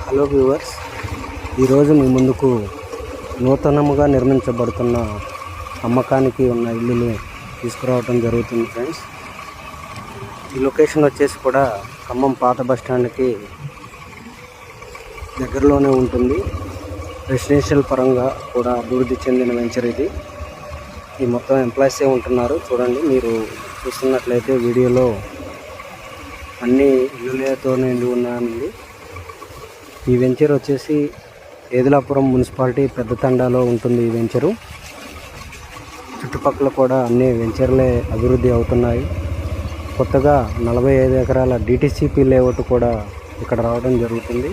Hello viewers, ఈరోజు మీ ముందుకు నూతనముగా నిర్మించబడుతున్న అమ్మకానికి ఉన్న ఇల్లులు తీసుకురావడం జరుగుతుంది ఫ్రెండ్స్. ఈ లొకేషన్ వచ్చేసి కూడా ఖమ్మం పాత బస్టాండ్కి దగ్గరలోనే ఉంటుంది. రెసిడెన్షియల్ పరంగా కూడా అభివృద్ధి చెందిన వెంచర్ ఇది. ఈ మొత్తం ఎంప్లాయీసే ఉంటున్నారు. చూడండి, మీరు చూస్తున్నట్లయితే వీడియోలో అన్ని ఇల్లులతో నిండి ఉన్నాయండి. ఈ వెంచర్ వచ్చేసి ఏదిలాపురం మున్సిపాలిటీ పెద్ద తండాలో ఉంటుంది. ఈ వెంచరు చుట్టుపక్కల కూడా అన్ని వెంచర్లే అభివృద్ధి అవుతున్నాయి. కొత్తగా 45 ఎకరాల డిటిసిపి లేఅవుట్ కూడా ఇక్కడ రావడం జరుగుతుంది.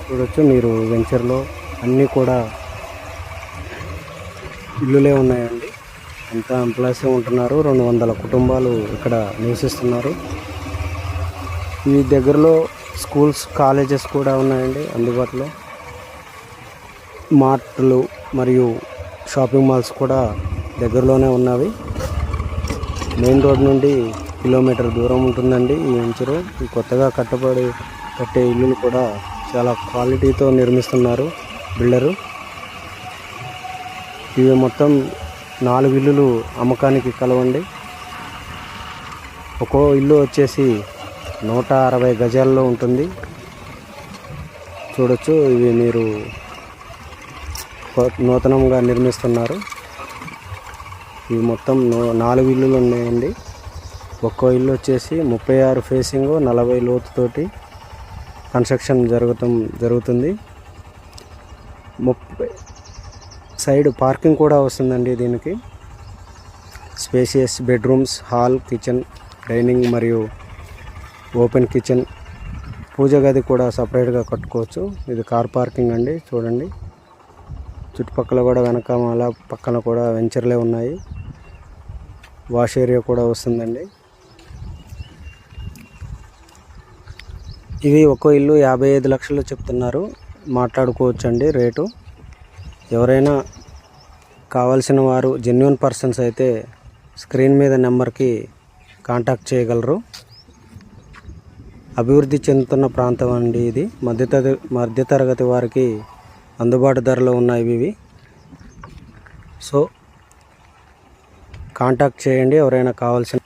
చూడొచ్చు మీరు, వెంచర్లో అన్నీ కూడా ఇల్లులే ఉన్నాయండి. అంతా ఎంప్లాయీస్ ఉంటున్నారు. 200 కుటుంబాలు ఇక్కడ నివసిస్తున్నారు. ఈ దగ్గరలో స్కూల్స్, కాలేజెస్ కూడా ఉన్నాయండి అందుబాటులో. మార్ట్లు మరియు షాపింగ్ మాల్స్ కూడా దగ్గరలోనే ఉన్నవి. మెయిన్ రోడ్ నుండి కిలోమీటర్ దూరం ఉంటుందండి ఈ వెంచరు. ఈ కొత్తగా కట్టే ఇల్లులు కూడా చాలా క్వాలిటీతో నిర్మిస్తున్నారు బిల్డరు. ఇవి మొత్తం 4 ఇల్లులు అమ్మకానికి కలవండి. ఒక్కో ఇల్లు వచ్చేసి 160 గజాల్లో ఉంటుంది. చూడొచ్చు, ఇవి మీరు నూతనంగా నిర్మిస్తున్నారు. ఇవి మొత్తం 4 ఇల్లులు ఉన్నాయండి. ఒక్కో ఇల్లు వచ్చేసి 36 ఫేసింగ్, 40 లోతుతోటి కన్స్ట్రక్షన్ జరుగుతుంది. 30 సైడ్ పార్కింగ్ కూడా వస్తుందండి దీనికి. Spacious bedrooms, hall, kitchen, dining మరియు ఓపెన్ కిచెన్, పూజ గది కూడా సపరేట్గా కట్టుకోవచ్చు. ఇది కార్ పార్కింగ్ అండి. చూడండి, చుట్టుపక్కల కూడా వెనకాల పక్కన కూడా వెంచర్లే ఉన్నాయి. వాష్ ఏరియా కూడా వస్తుందండి. ఇవి ఒక్కో ఇల్లు 55 లక్షలు చెప్తున్నారు. మాట్లాడుకోవచ్చండి రేటు. ఎవరైనా కావాల్సిన వారు జెన్యూన్ పర్సన్స్ అయితే స్క్రీన్ మీద నెంబర్కి కాంటాక్ట్ చేయగలరు. అభివృద్ధి చెందుతున్న ప్రాంతం అండి ఇది. మధ్యతరగతి వారికి అందుబాటు ధరలో ఉన్నాయి ఇవి. సో కాంటాక్ట్ చేయండి ఎవరైనా కావాల్సిన